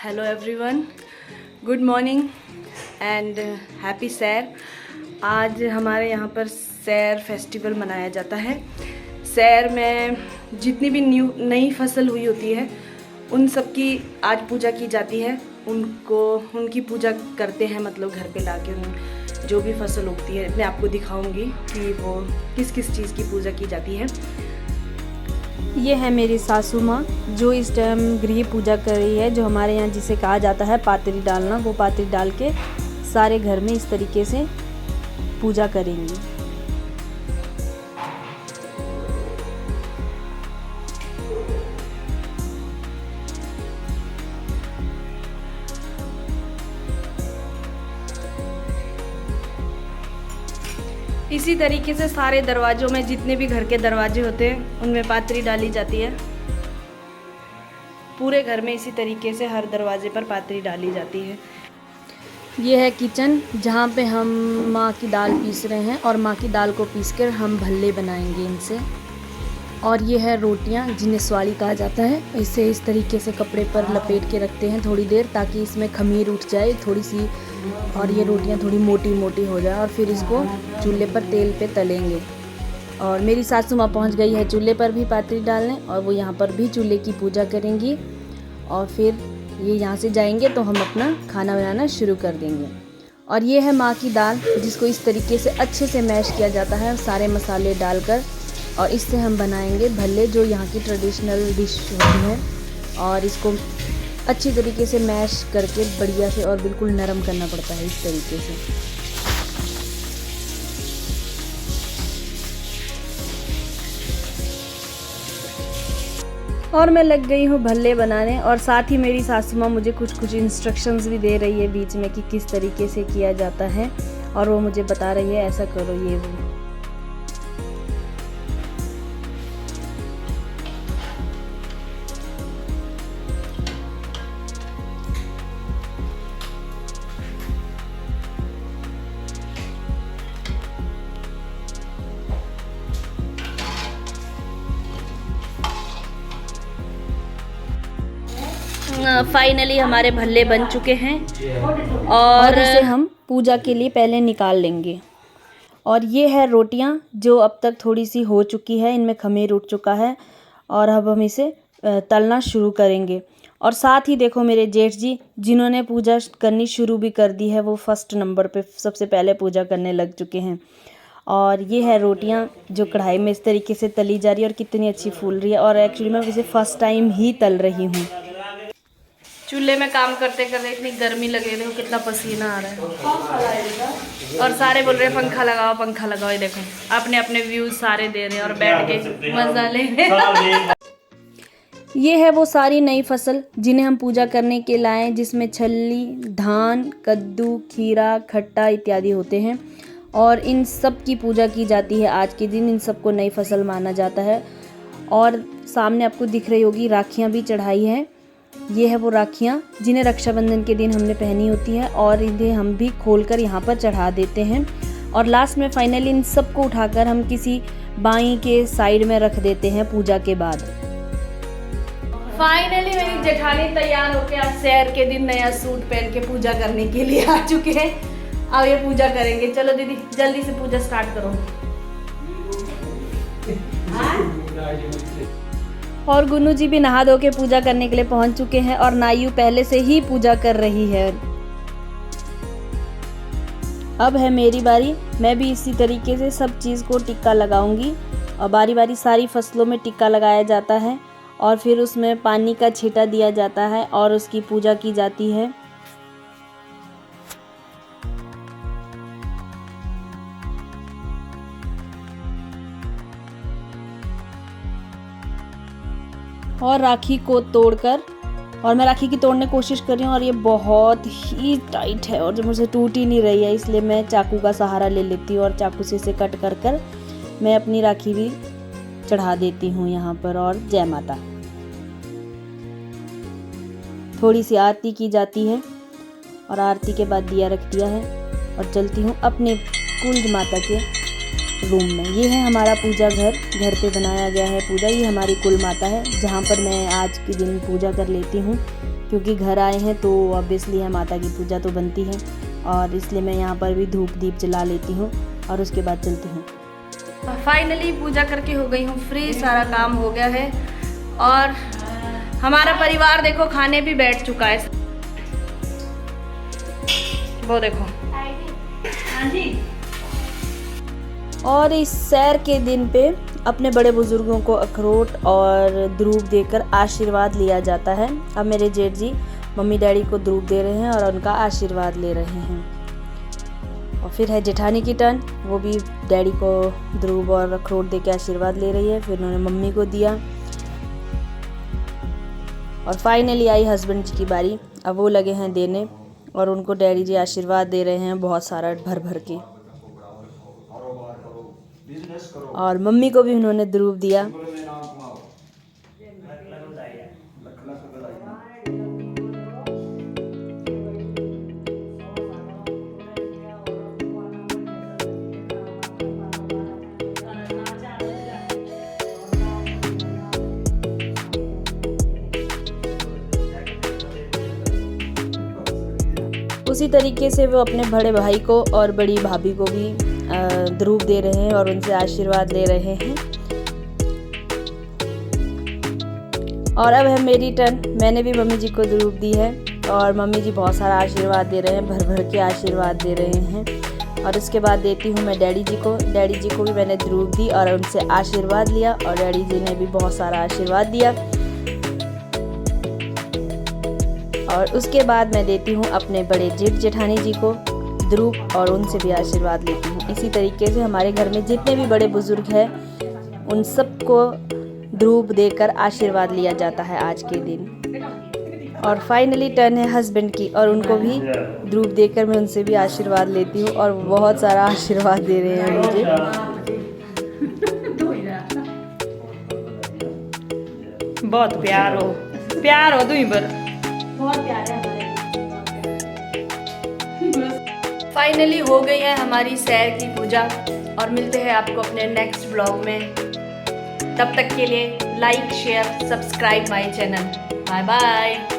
Hello everyone, good morning and happy सैर। आज हमारे यहाँ पर सैर फेस्टिवल मनाया जाता है। सैर में जितनी भी नई फसल हुई होती है उन सब की आज पूजा की जाती है। उनकी पूजा करते हैं, मतलब घर पे लाके जो भी फसल उगती है। मैं आपको दिखाऊंगी कि वो किस किस चीज़ की पूजा की जाती है। ये है मेरी सासू माँ जो इस टाइम गृह पूजा कर रही है, जो हमारे यहाँ जिसे कहा जाता है पातरी डालना। वो पातरी डाल के सारे घर में इस तरीके से पूजा करेंगी। इसी तरीके से सारे दरवाज़ों में, जितने भी घर के दरवाजे होते हैं उनमें पातरी डाली जाती है। पूरे घर में इसी तरीके से हर दरवाजे पर पातरी डाली जाती है। ये है किचन जहाँ पे हम माँ की दाल पीस रहे हैं और माँ की दाल को पीसकर हम भल्ले बनाएंगे इनसे। और ये है रोटियाँ जिन्हें स्वाली कहा जाता है। इसे इस तरीके से कपड़े पर लपेट के रखते हैं थोड़ी देर, ताकि इसमें खमीर उठ जाए थोड़ी सी और ये रोटियाँ थोड़ी मोटी मोटी हो जाए। और फिर इसको चूल्हे पर तेल पे तलेंगे। और मेरी सासू माँ पहुँच गई है चूल्हे पर भी पातरी डालने, और वो यहाँ पर भी चूल्हे की पूजा करेंगी। और फिर ये यहाँ से जाएंगे तो हम अपना खाना बनाना शुरू कर देंगे। और ये है माँ की दाल, जिसको इस तरीके से अच्छे से मैश किया जाता है सारे मसाले डालकर, और इससे हम बनाएंगे भल्ले, जो यहाँ की ट्रेडिशनल डिश होती है। और इसको अच्छी तरीके से मैश करके बढ़िया से और बिल्कुल नरम करना पड़ता है इस तरीके से। और मैं लग गई हूँ भल्ले बनाने, और साथ ही मेरी सासू माँ मुझे कुछ इंस्ट्रक्शंस भी दे रही है बीच में कि किस तरीके से किया जाता है। और वो मुझे बता रही है ऐसा करो, ये वो। फाइनली हमारे भल्ले बन चुके हैं और इसे हम पूजा के लिए पहले निकाल लेंगे। और ये है रोटियां जो अब तक थोड़ी सी हो चुकी है, इनमें खमीर उठ चुका है। और अब हम इसे तलना शुरू करेंगे। और साथ ही देखो मेरे जेठ जी, जिन्होंने पूजा करनी शुरू भी कर दी है, वो फर्स्ट नंबर पे सबसे पहले पूजा करने लग चुके हैं। और ये है रोटियां जो कढ़ाई में इस तरीके से तली जा रही है, और कितनी अच्छी फूल रही है। और एक्चुअली मैं इसे फर्स्ट टाइम ही तल रही हूँ। चूल्हे में काम करते करते इतनी गर्मी लगे, देखो कितना पसीना आ रहा है। और सारे बोल रहे हैं पंखा लगाओ पंखा लगाओ। ये देखो अपने अपने व्यूज सारे दे रहे हैं और बैठ के मजा ले रहे हैं। ये है वो सारी नई फसल जिन्हें हम पूजा करने के लाए, जिसमें छल्ली, धान, कद्दू, खीरा, खट्टा इत्यादि होते हैं। और इन सब की पूजा की जाती है आज के दिन। इन सबको नई फसल माना जाता है। और सामने आपको दिख रही होगी राखियाँ भी चढ़ाई हैं। ये है वो राखियाँ जिन्हें रक्षाबंधन के दिन हमने पहनी होती है, और इन्हें हम भी खोलकर यहाँ पर चढ़ा देते हैं। और लास्ट में फाइनली इन सबको उठाकर हम किसी बाई के साइड में रख देते हैं पूजा के बाद। फाइनली मेरी जेठानी तैयार होके आज सैर के दिन नया सूट पहन के पूजा करने के लिए आ चुके हैं। अब ये पूजा करेंगे। चलो दीदी जल्दी से पूजा स्टार्ट करो। और गुन्नू जी भी नहा धो के पूजा करने के लिए पहुंच चुके हैं, और नायू पहले से ही पूजा कर रही है। अब है मेरी बारी। मैं भी इसी तरीके से सब चीज़ को टिक्का लगाऊंगी। और बारी बारी सारी फसलों में टिक्का लगाया जाता है, और फिर उसमें पानी का छींटा दिया जाता है और उसकी पूजा की जाती है। और राखी को तोड़कर, और मैं राखी की तोड़ने की कोशिश कर रही हूँ, और ये बहुत ही टाइट है और जो मुझे टूट ही नहीं रही है, इसलिए मैं चाकू का सहारा ले लेती हूँ और चाकू से इसे कट कर कर मैं अपनी राखी भी चढ़ा देती हूँ यहाँ पर। और जय माता। थोड़ी सी आरती की जाती है, और आरती के बाद दिया रख दिया है, और चलती हूँ अपने कुल माता के रूम में। ये है हमारा पूजा घर पे बनाया गया है पूजा। ये हमारी कुल माता है, जहाँ पर मैं आज के दिन पूजा कर लेती हूँ। क्योंकि घर आए हैं तो ऑब्वियसली है माता की पूजा तो बनती है, और इसलिए मैं यहाँ पर भी धूप दीप जला लेती हूँ और उसके बाद चलती हूँ। फाइनली पूजा करके हो गई हूँ फ्री, सारा काम हो गया है और हमारा परिवार देखो खाने भी बैठ चुका है। वो देखो। हाँ जी। और इस सैर के दिन पे अपने बड़े बुजुर्गों को अखरोट और द्रूप देकर आशीर्वाद लिया जाता है। अब मेरे जेठ जी मम्मी डैडी को द्रूप दे रहे हैं और उनका आशीर्वाद ले रहे हैं। और फिर है जेठानी की टर्न, वो भी डैडी को द्रूप और अखरोट दे के आशीर्वाद ले रही है। फिर उन्होंने मम्मी को दिया और फाइनली आई हस्बैंड जी की बारी। अब वो लगे हैं देने और उनको डैडी जी आशीर्वाद दे रहे हैं बहुत सारा भर भर के। और मम्मी को भी उन्होंने द्रूप दिया। उसी तरीके से वो अपने बड़े भाई को और बड़ी भाभी को भी द्रूप दे रहे हैं और उनसे आशीर्वाद ले रहे हैं। और अब है मेरी टर्न, मैंने भी मम्मी जी को द्रूप दी है और मम्मी जी बहुत सारा आशीर्वाद दे रहे हैं, भर भर के आशीर्वाद दे रहे हैं। और उसके बाद देती हूँ मैं डैडी जी को। डैडी जी को भी मैंने द्रूप दी और उनसे आशीर्वाद लिया और डैडी जी ने भी बहुत सारा आशीर्वाद दिया। और उसके बाद मैं देती हूँ अपने बड़े जेठ जेठानी जी को द्रूप और उनसे भी आशीर्वाद लेती हूँ। इसी तरीके से हमारे घर में जितने भी बड़े बुजुर्ग हैं उन सबको द्रूप देकर आशीर्वाद लिया जाता है आज के दिन। और फाइनली टर्न है हस्बैंड की और उनको भी द्रूप देकर मैं उनसे भी आशीर्वाद लेती हूँ और बहुत सारा आशीर्वाद दे रहे हैं मुझे। बहुत प्यार हो तुम पर, बहुत प्यार है। फाइनली हो गई है हमारी सैर की पूजा और मिलते हैं आपको अपने नेक्स्ट ब्लॉग में। तब तक के लिए like share subscribe my channel. Bye bye.